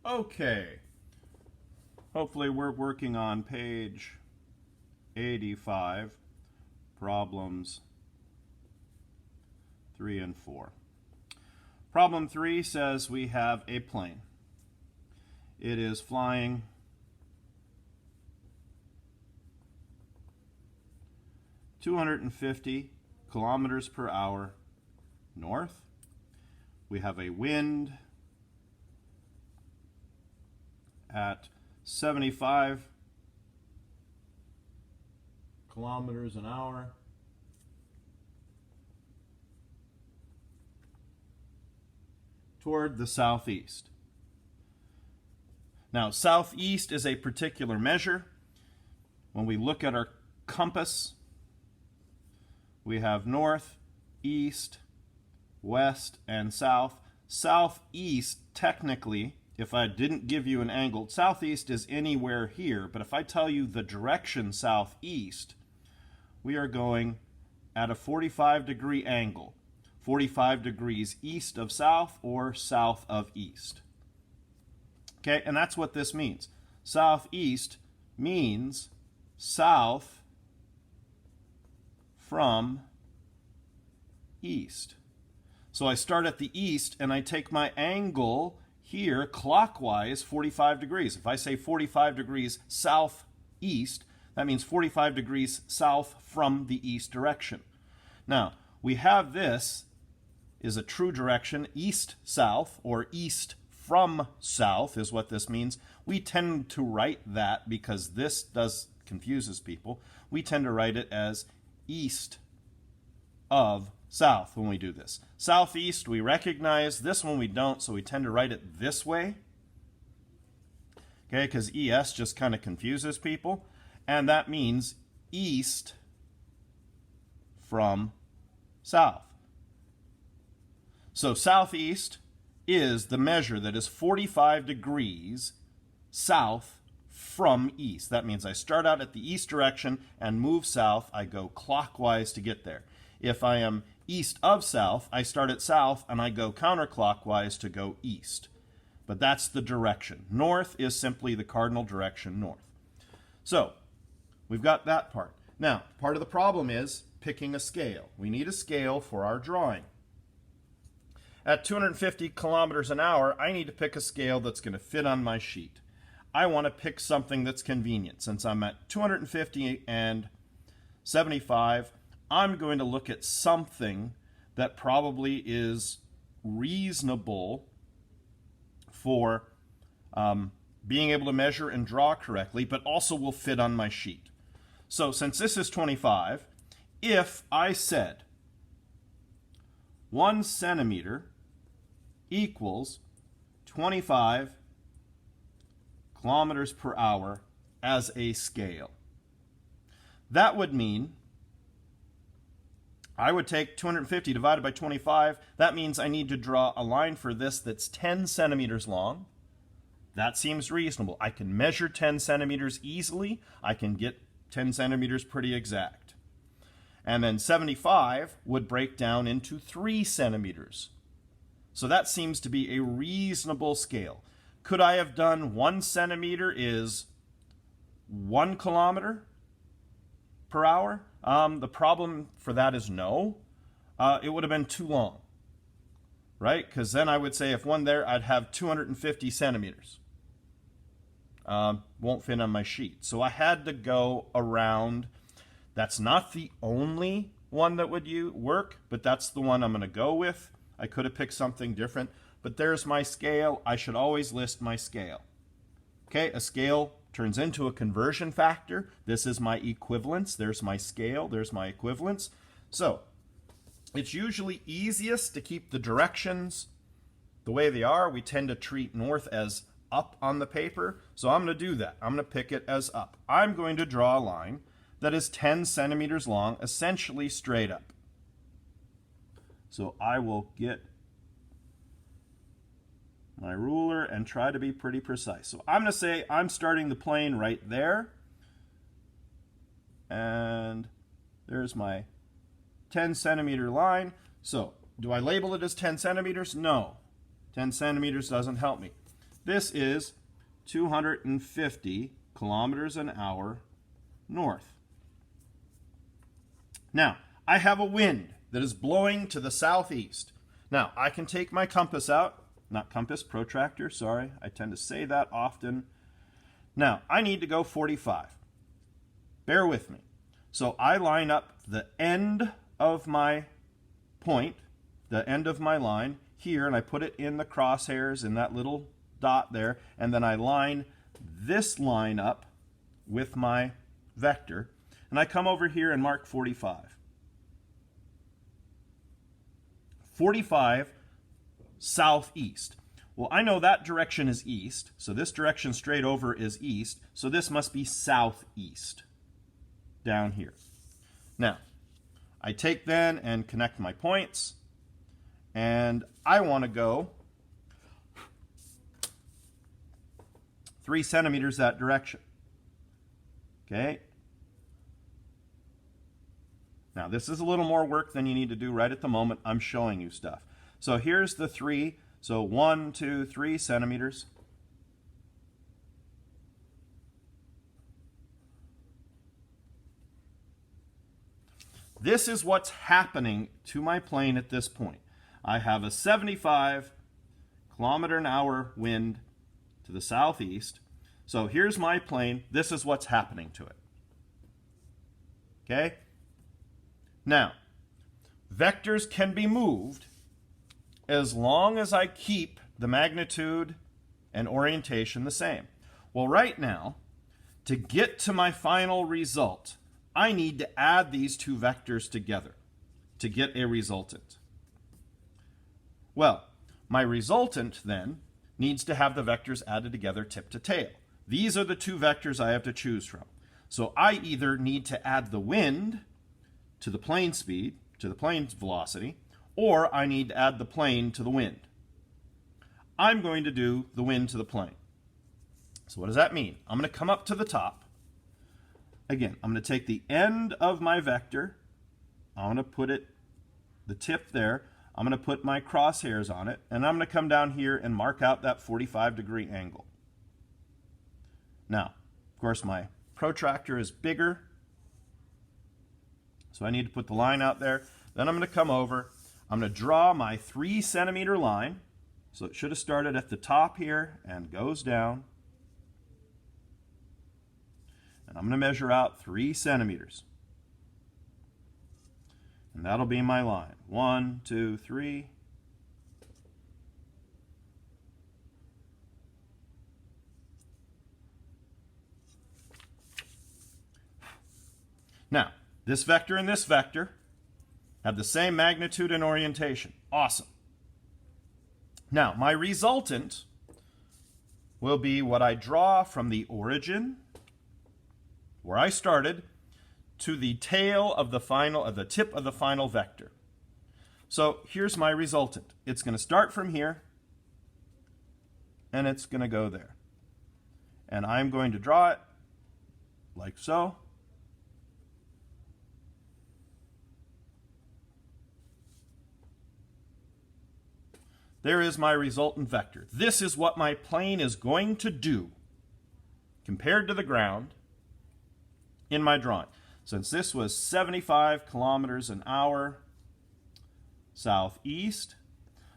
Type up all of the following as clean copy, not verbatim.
Okay, hopefully we're working on page 85, problems 3 and 4. Problem 3 says we have a plane. It is flying 250 kilometers per hour north. We have a wind at 75 kilometers an hour. Toward the southeast. Now, southeast is a particular measure. When we look at our compass, we have north, east, west, and south. Southeast, technically, if I didn't give you an angle, southeast is anywhere here, but if I tell you the direction southeast, we are going at a 45-degree angle, 45 degrees east of south or south of east. Okay, and that's what this means. Southeast means south from east. So I start at the east and I take my angle here clockwise 45 degrees. If I say 45 degrees southeast, that means 45 degrees south from the east direction. Now, we have this is a true direction, east-south, or east from south is what this means. We tend to write that because this confuses people. We tend to write it as east of south when we do this. Southeast we recognize, this one we don't, so we tend to write it this way. Okay, because ES just kind of confuses people. And that means east from south. So southeast is the measure that is 45 degrees south from east. That means I start out at the east direction and move south. I go clockwise to get there. If I am east of south, I start at south and I go counterclockwise to go east. But that's the direction. North is simply the cardinal direction north. So we've got that part. Now, part of the problem is picking a scale. We need a scale for our drawing. At 250 kilometers an hour, I need to pick a scale that's going to fit on my sheet. I want to pick something that's convenient. Since I'm at 250 and 75, I'm going to look at something that probably is reasonable for being able to measure and draw correctly, but also will fit on my sheet. So since this is 25, if I said 1 centimeter equals 25 kilometers per hour as a scale, that would mean I would take 250 divided by 25. That means I need to draw a line for this that's 10 centimeters long. That seems reasonable. I can measure 10 centimeters easily. I can get 10 centimeters pretty exact. And then 75 would break down into 3 centimeters. So that seems to be a reasonable scale. Could I have done 1 centimeter is 1 kilometer per hour? The problem for that is no. It would have been too long, right? Because then I would say if one there, I'd have 250 centimeters. Won't fit on my sheet. So I had to go around. That's not the only one that would work, but that's the one I'm going to go with. I could have picked something different, but there's my scale. I should always list my scale. Okay, a scale turns into a conversion factor. This is my equivalence. There's my scale. There's my equivalence. So it's usually easiest to keep the directions the way they are. We tend to treat north as up on the paper. So I'm going to do that. I'm going to pick it as up. I'm going to draw a line that is 10 centimeters long, essentially straight up. So I will get my ruler and try to be pretty precise. So I'm going to say I'm starting the plane right there. And there's my 10 centimeter line. So do I label it as 10 centimeters? No. 10 centimeters doesn't help me. This is 250 kilometers an hour north. Now, I have a wind that is blowing to the southeast. Now, I can take my compass out, not compass, protractor, sorry. I tend to say that often. Now, I need to go 45. Bear with me. So I line up the end of my point, the end of my line here, and I put it in the crosshairs in that little dot there, and then I line this line up with my vector, and I come over here and mark 45. 45 southeast. Well, I know that direction is east, so this direction straight over is east, so this must be southeast down here. Now, I take then and connect my points, and I want to go 3 centimeters that direction. Okay? Now, this is a little more work than you need to do right at the moment. I'm showing you stuff. So here's the 3. So 1, 2, 3 centimeters. This is what's happening to my plane at this point. I have a 75 kilometer an hour wind to the southeast. So here's my plane. This is what's happening to it. Okay? Now, vectors can be moved as long as I keep the magnitude and orientation the same. Well, right now, to get to my final result, I need to add these two vectors together to get a resultant. Well, my resultant then needs to have the vectors added together tip to tail. These are the two vectors I have to choose from. So I either need to add the wind to the plane speed, to the plane's velocity, or I need to add the plane to the wind. I'm going to do the wind to the plane. So what does that mean? I'm going to come up to the top. Again, I'm going to take the end of my vector. I'm going to put it, the tip there. I'm going to put my crosshairs on it, and I'm going to come down here and mark out that 45-degree angle. Now, of course, my protractor is bigger, so I need to put the line out there. Then I'm going to come over. I'm going to draw my 3 centimeter line. So it should have started at the top here and goes down. And I'm going to measure out 3 centimeters. And that'll be my line. 1, 2, 3. Now, this vector and this vector have the same magnitude and orientation. Awesome. Now, my resultant will be what I draw from the origin, where I started, to the tail of the tip of the final vector. So here's my resultant. It's going to start from here, and it's going to go there. And I'm going to draw it like so. There is my resultant vector. This is what my plane is going to do compared to the ground in my drawing. Since this was 75 kilometers an hour southeast,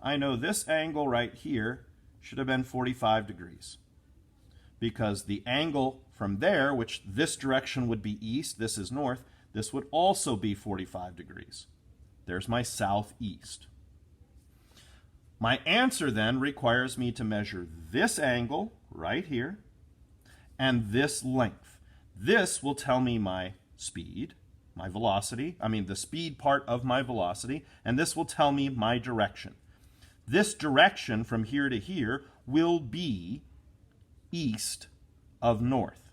I know this angle right here should have been 45 degrees. Because the angle from there, which this direction would be east, this is north, this would also be 45 degrees. There's my southeast. My answer then requires me to measure this angle right here and this length. This will tell me my speed, my velocity, the speed part of my velocity, and this will tell me my direction. This direction from here to here will be east of north.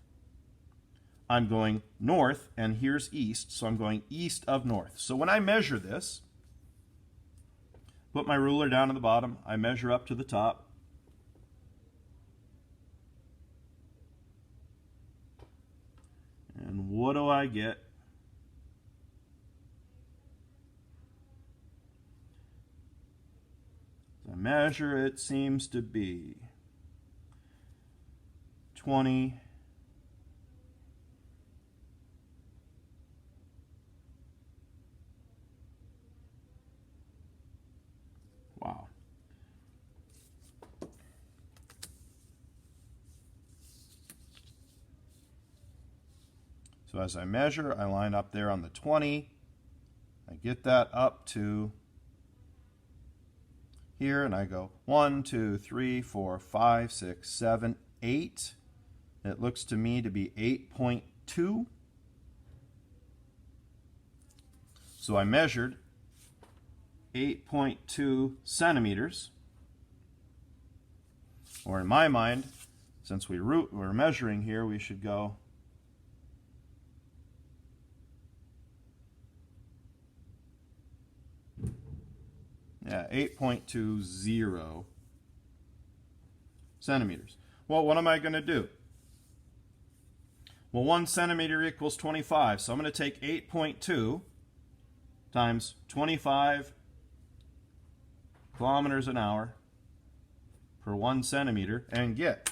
I'm going north, and here's east, so I'm going east of north. So when I measure this, put my ruler down at the bottom, I measure up to the top. And what do I get? The measure, it seems to be 20. Wow. So as I measure, I line up there on the 20. I get that up to here, and I go 1, 2, 3, 4, 5, 6, 7, 8. It looks to me to be 8.2. So I measured 8.2 centimeters. Or in my mind, since we're measuring here, we should go yeah, 8.20 centimeters. Well, what am I going to do? Well, 1 centimeter equals 25, so I'm going to take 8.2 times 25 kilometers an hour per 1 centimeter and get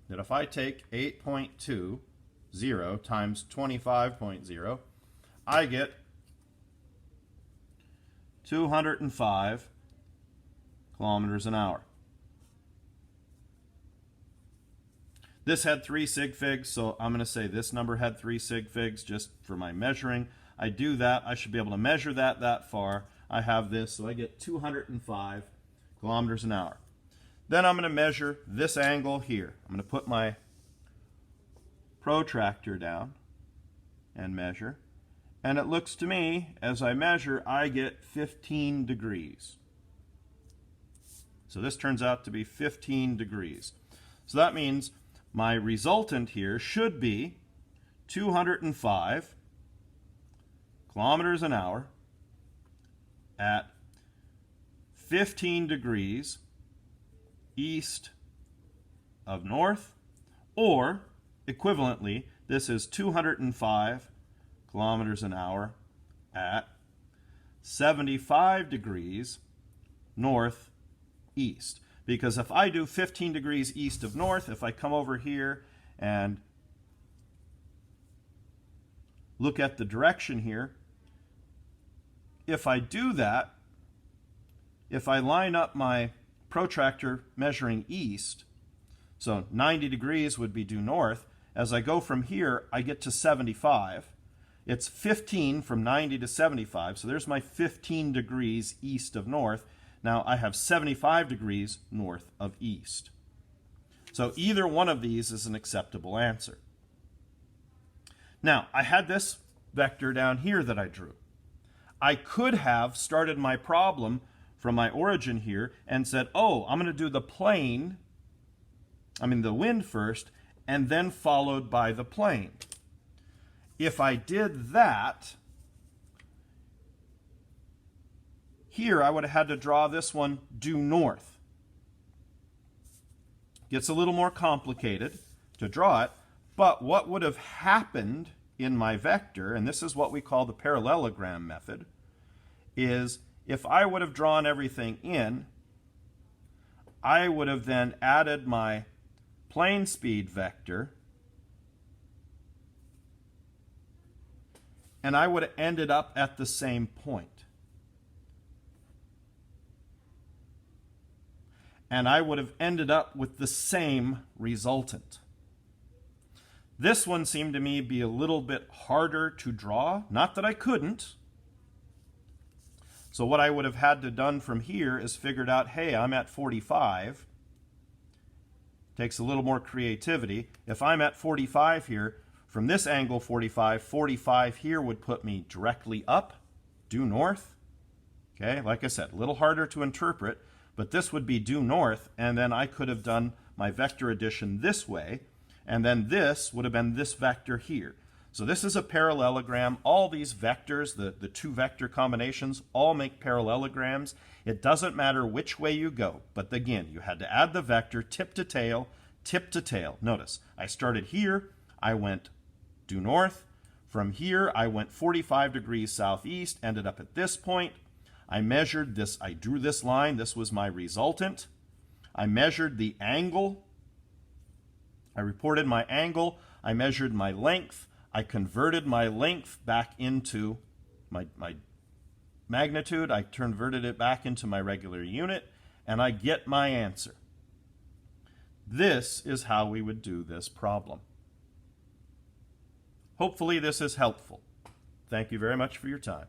that if I take 8.20 times 25.0, I get 205 kilometers an hour. This had 3 sig figs, so I'm going to say this number had 3 sig figs just for my measuring. I do that, I should be able to measure that far. I have this, so I get 205 kilometers an hour. Then I'm going to measure this angle here. I'm going to put my protractor down and measure. And it looks to me, as I measure, I get 15 degrees. So this turns out to be 15 degrees. So that means my resultant here should be 205 kilometers an hour at 15 degrees east of north, or equivalently, this is 205 kilometers an hour at 75 degrees northeast. Because if I do 15 degrees east of north, if I come over here and look at the direction here, if I do that, if I line up my protractor measuring east, so 90 degrees would be due north, as I go from here, I get to 75. It's 15 from 90 to 75, so there's my 15 degrees east of north. Now I have 75 degrees north of east. So either one of these is an acceptable answer. Now, I had this vector down here that I drew. I could have started my problem from my origin here and said, oh, I'm going to do the wind first, and then followed by the plane. If I did that, here I would have had to draw this one due north. Gets a little more complicated to draw it, but what would have happened in my vector, and this is what we call the parallelogram method, is if I would have drawn everything in, I would have then added my plane speed vector, and I would have ended up at the same point. And I would have ended up with the same resultant. This one seemed to me be a little bit harder to draw. Not that I couldn't. So what I would have had to done from here is figured out, hey, I'm at 45. Takes a little more creativity. If I'm at 45 here, from this angle 45, 45 here would put me directly up, due north. Okay, like I said, a little harder to interpret, but this would be due north, and then I could have done my vector addition this way, and then this would have been this vector here. So this is a parallelogram. All these vectors, the two vector combinations, all make parallelograms. It doesn't matter which way you go, but again, you had to add the vector tip to tail, tip to tail. Notice, I started here, I went due north. From here, I went 45 degrees southeast, ended up at this point. I measured this, I drew this line, this was my resultant. I measured the angle I reported my angle, I measured my length, I converted my length back into my magnitude, I converted it back into my regular unit, and I get my answer. This is how we would do this problem. Hopefully this is helpful. Thank you very much for your time.